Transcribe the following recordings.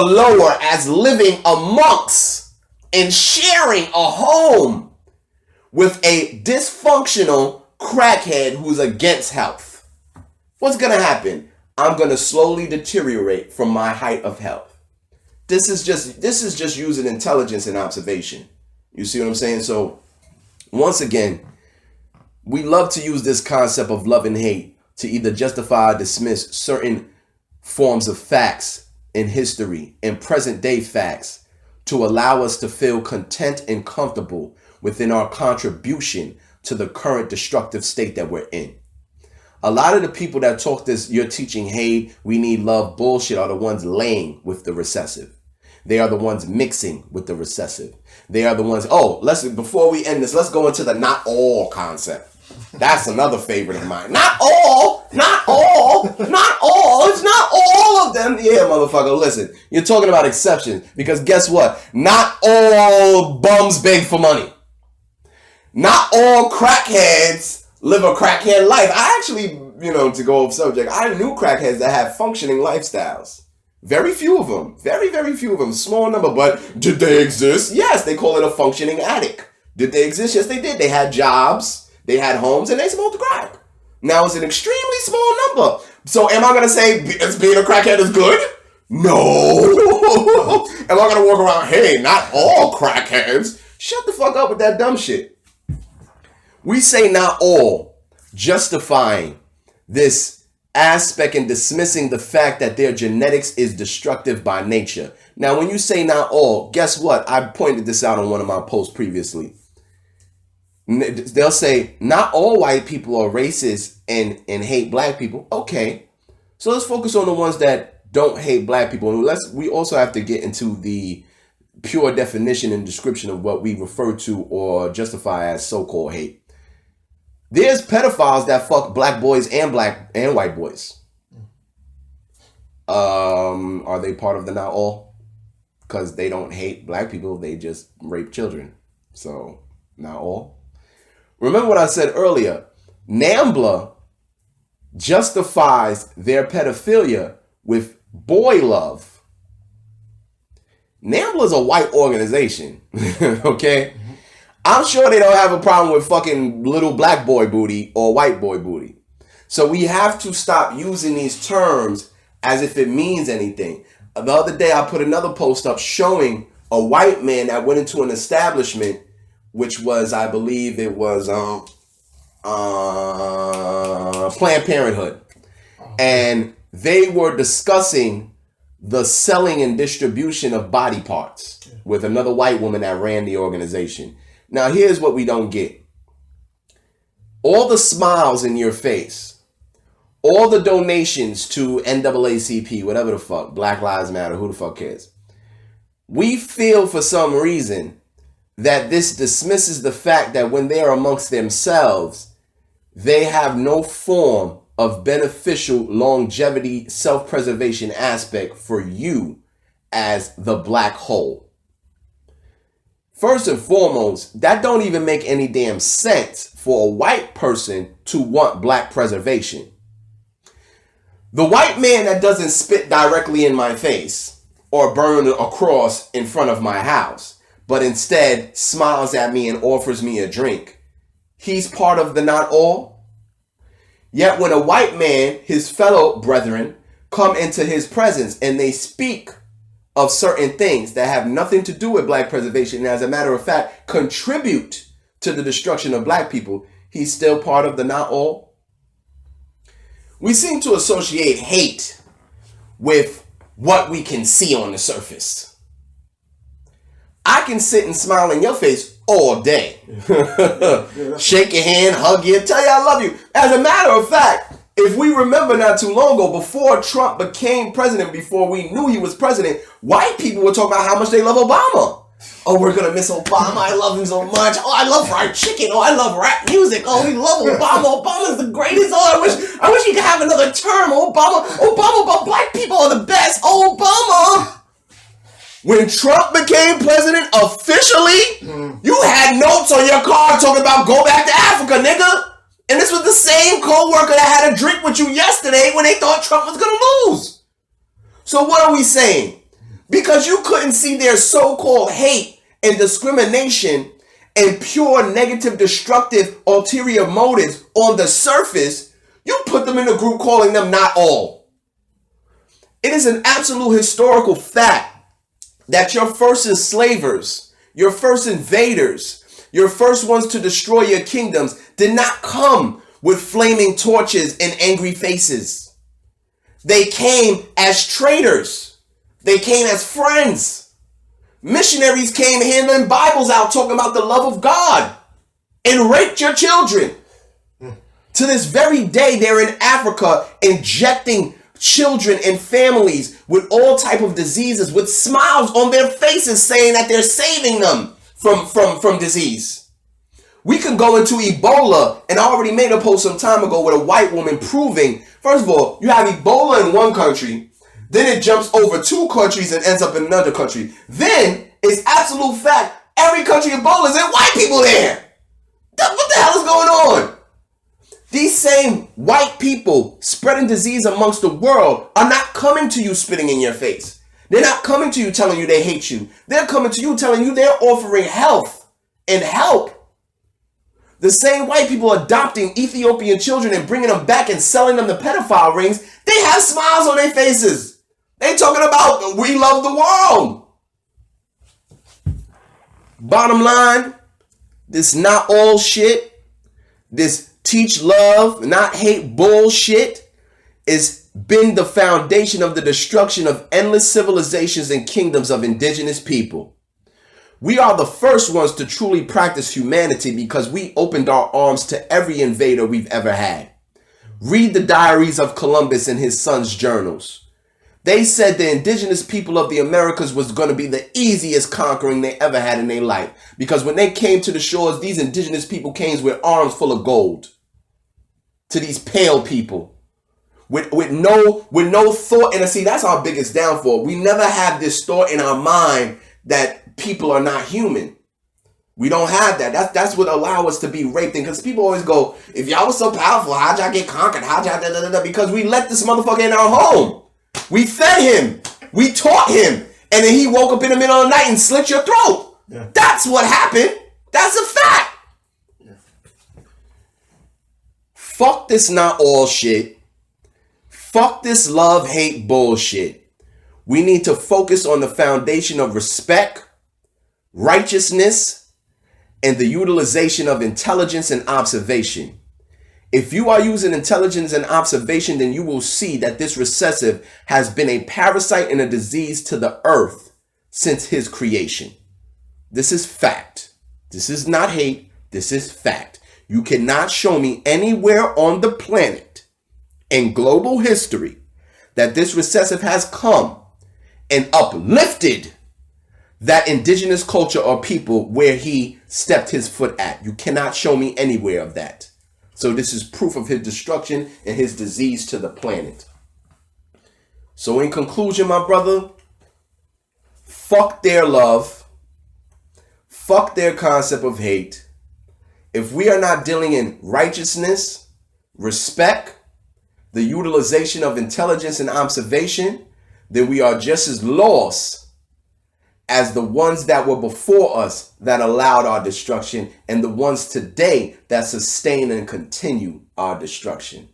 lower as living amongst and sharing a home with a dysfunctional crackhead who's against health. What's going to happen? I'm going to slowly deteriorate from my height of health. This is just using intelligence and observation. You see what I'm saying? So once again, we love to use this concept of love and hate to either justify or dismiss certain forms of facts in history and present day facts to allow us to feel content and comfortable within our contribution to the current destructive state that we're in. A lot of the people that talk this, you're teaching hate, we need love bullshit, are the ones laying with the recessive. They are the ones mixing with the recessive. They are the ones, before we end this, let's go into the not all concept. That's another favorite of mine. Not all. It's not all of them. Yeah, motherfucker, listen. You're talking about exceptions because guess what? Not all bums beg for money. Not all crackheads live a crackhead life. I actually, to go off subject, I knew crackheads that had functioning lifestyles. Very few of them. Very, very few of them. Small number, but did they exist? Yes, they call it a functioning addict. Did they exist? Yes, they did. They had jobs. They had homes and they smoked crack. Now it's an extremely small number. So am I going to say being a crackhead is good? No. Am I going to walk around, hey, not all crackheads? Shut the fuck up with that dumb shit. We say not all, justifying this aspect and dismissing the fact that their genetics is destructive by nature. Now, when you say not all, guess what? I pointed this out on one of my posts previously. They'll say, not all white people are racist and hate black people. Okay, so let's focus on the ones that don't hate black people. And we also have to get into the pure definition and description of what we refer to or justify as so-called hate. There's pedophiles that fuck black boys and white boys. Are they part of the not all? Because they don't hate black people, they just rape children. So, not all. Remember what I said earlier. NAMBLA justifies their pedophilia with boy love. NAMBLA is a white organization, okay? I'm sure they don't have a problem with fucking little black boy booty or white boy booty. So we have to stop using these terms as if it means anything. The other day I put another post up showing a white man that went into an establishment, which was, I believe it was Planned Parenthood. And they were discussing the selling and distribution of body parts with another white woman that ran the organization. Now, here's what we don't get. All the smiles in your face, all the donations to NAACP, whatever the fuck, Black Lives Matter, who the fuck cares? We feel for some reason that this dismisses the fact that when they are amongst themselves, they have no form of beneficial longevity, self-preservation aspect for you as the black whole. First and foremost, that don't even make any damn sense for a white person to want black preservation. The white man that doesn't spit directly in my face or burn a cross in front of my house, but instead smiles at me and offers me a drink, he's part of the not all. Yet when a white man, his fellow brethren, come into his presence and they speak of certain things that have nothing to do with black preservation, and as a matter of fact, contribute to the destruction of black people, he's still part of the not all. We seem to associate hate with what we can see on the surface. I can sit and smile in your face all day. Shake your hand, hug you, tell you I love you. As a matter of fact, if we remember not too long ago, before Trump became president, before we knew he was president, white people were talking about how much they love Obama. Oh, we're going to miss Obama. I love him so much. Oh, I love fried chicken. Oh, I love rap music. Oh, we love Obama. Obama's the greatest. Oh, I wish he could have another term. Obama, but black people are the best. Oh, Obama. When Trump became president officially, you had notes on your car talking about go back to Africa, nigga. And this was the same co-worker that had a drink with you yesterday when they thought Trump was going to lose. So what are we saying? Because you couldn't see their so-called hate and discrimination and pure negative, destructive, ulterior motives on the surface, you put them in a group calling them not all. It is an absolute historical fact that your first enslavers, your first invaders, your first ones to destroy your kingdoms did not come with flaming torches and angry faces. They came as traitors. They came as friends. Missionaries came handing Bibles out talking about the love of God and raped your children. To this very day, they're in Africa injecting children and families with all type of diseases with smiles on their faces saying that they're saving them from disease. We can go into Ebola, and I already made a post some time ago with a white woman proving, first of all, you have Ebola in one country, then it jumps over 2 countries and ends up in another country. Then it's absolute fact, every country Ebola is in white people there. What the hell is going on? These same white people spreading disease amongst the world are not coming to you spitting in your face. They're not coming to you telling you they hate you. They're coming to you telling you they're offering health and help. The same white people adopting Ethiopian children and bringing them back and selling them the pedophile rings, they have smiles on their faces. They talking about we love the world. Bottom line, this not all shit, this teach love, not hate bullshit has been the foundation of the destruction of endless civilizations and kingdoms of indigenous people. We are the first ones to truly practice humanity because we opened our arms to every invader we've ever had. Read the diaries of Columbus and his son's journals. They said the indigenous people of the Americas was going to be the easiest conquering they ever had in their life. Because when they came to the shores, these indigenous people came with arms full of gold. To these pale people. With no thought. And see, that's our biggest downfall. We never have this thought in our mind that people are not human. We don't have that. That's what allow us to be raped. Because people always go, if y'all was so powerful, how'd y'all get conquered? How'd y'all da-da-da-da? Because we let this motherfucker in our home. We fed him. We taught him. And then he woke up in the middle of the night and slit your throat. Yeah. That's what happened. That's a fact. Yeah. Fuck this not all shit. Fuck this love-hate bullshit. We need to focus on the foundation of respect, righteousness, and the utilization of intelligence and observation. If you are using intelligence and observation, then you will see that this recessive has been a parasite and a disease to the earth since his creation. This is fact. This is not hate. This is fact. You cannot show me anywhere on the planet in global history that this recessive has come and uplifted that indigenous culture or people where he stepped his foot at. You cannot show me anywhere of that. So this is proof of his destruction and his disease to the planet. So in conclusion, my brother, fuck their love. Fuck their concept of hate. If we are not dealing in righteousness, respect, the utilization of intelligence and observation, then we are just as lost as the ones that were before us that allowed our destruction and the ones today that sustain and continue our destruction.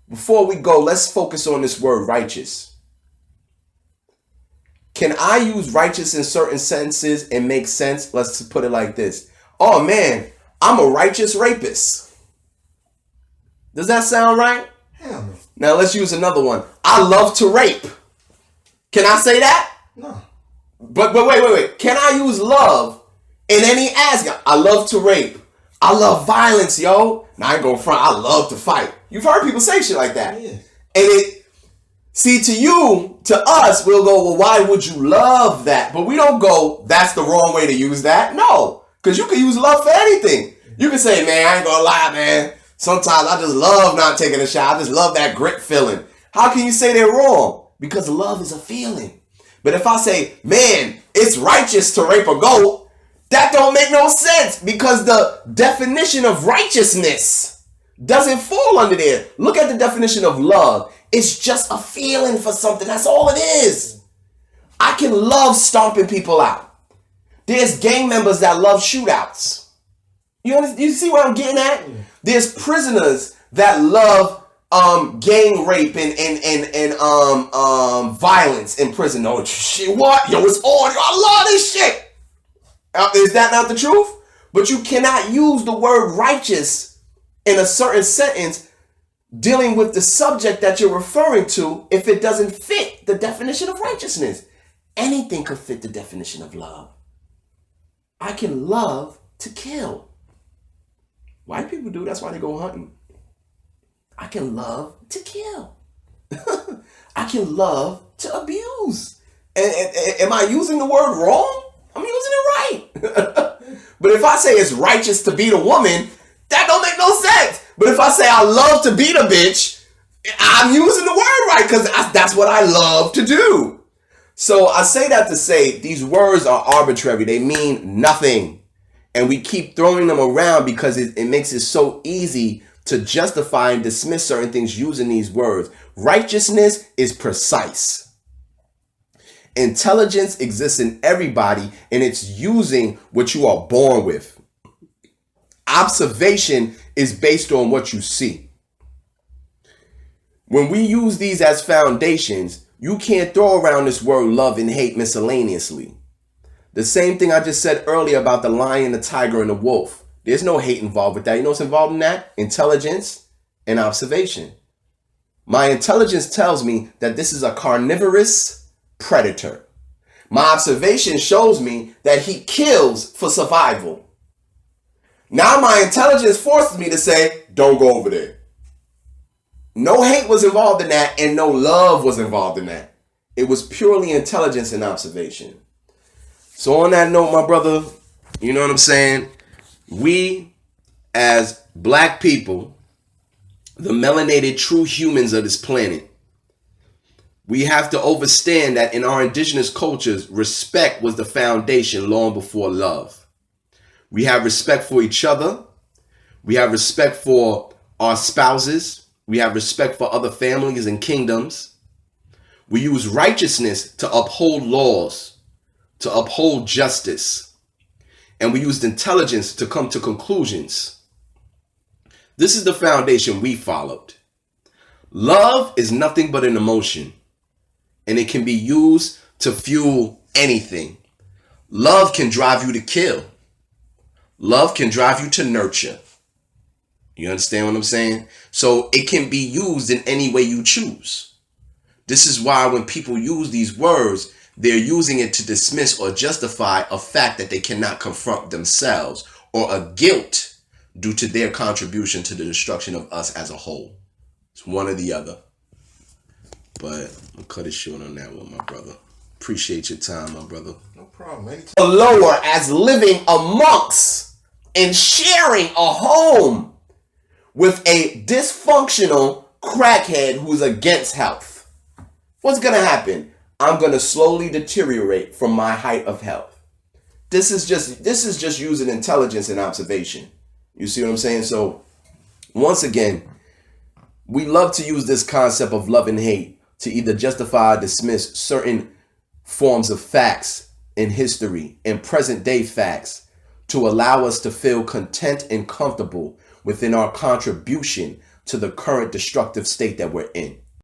Before we go, let's focus on this word righteous. Can I use righteous in certain sentences and make sense? Let's put it like this. Oh man, I'm a righteous rapist. Does that sound right? Hell no. Now let's use another one. I love to rape. Can I say that? No. But wait. Can I use love in any aspect? I love to rape. I love violence, yo. Now I ain't gonna front. I love to fight. You've heard people say shit like that. Yeah. And to us, we'll go, well, why would you love that? But we don't go, that's the wrong way to use that. No, because you can use love for anything. You can say, man, I ain't gonna lie, man. Sometimes I just love not taking a shot. I just love that grip feeling. How can you say they're wrong? Because love is a feeling. But if I say, man, it's righteous to rape a goat, that don't make no sense because the definition of righteousness doesn't fall under there. Look at the definition of love. It's just a feeling for something. That's all it is. I can love stomping people out. There's gang members that love shootouts. You see what I'm getting at? There's prisoners that love gang rape and violence in prison. Oh shit, what? Yo, it's on. I love this shit. Is that not the truth? But you cannot use the word righteous in a certain sentence dealing with the subject that you're referring to if it doesn't fit the definition of righteousness. Anything could fit the definition of love. I can love to kill. White people do, that's why they go hunting. I can love to kill. I can love to abuse. And am I using the word wrong? I'm using it right. But if I say it's righteous to beat a woman, that don't make no sense. But if I say I love to beat a bitch, I'm using the word right because that's what I love to do. So I say that to say these words are arbitrary. They mean nothing. And we keep throwing them around because it makes it so easy to justify and dismiss certain things using these words. Righteousness is precise. Intelligence exists in everybody, and it's using what you are born with. Observation is based on what you see. When we use these as foundations, you can't throw around this word love and hate miscellaneously. The same thing I just said earlier about the lion, the tiger, and the wolf. There's no hate involved with that. You know what's involved in that? Intelligence and observation. My intelligence tells me that this is a carnivorous predator. My observation shows me that he kills for survival. Now my intelligence forces me to say, don't go over there. No hate was involved in that, and no love was involved in that. It was purely intelligence and observation. So on that note, my brother, you know what I'm saying? We, as black people, the melanated true humans of this planet, we have to understand that in our indigenous cultures, respect was the foundation long before love. We have respect for each other. We have respect for our spouses. We have respect for other families and kingdoms. We use righteousness to uphold laws, to uphold justice. And we used intelligence to come to conclusions. This is the foundation we followed. Love is nothing but an emotion, and it can be used to fuel anything. Love can drive you to kill. Love can drive you to nurture. You understand what I'm saying? So it can be used in any way you choose. This is why when people use these words, they're using it to dismiss or justify a fact that they cannot confront themselves, or a guilt due to their contribution to the destruction of us as a whole. It's one or the other. But I'll cut it short on that one, my brother. Appreciate your time, my brother. No problem, mate. Lower as living amongst and sharing a home with a dysfunctional crackhead who's against health. What's going to happen? I'm going to slowly deteriorate from my height of health. This is just using intelligence and observation. You see what I'm saying? So once again, we love to use this concept of love and hate to either justify or dismiss certain forms of facts in history and present day facts to allow us to feel content and comfortable within our contribution to the current destructive state that we're in.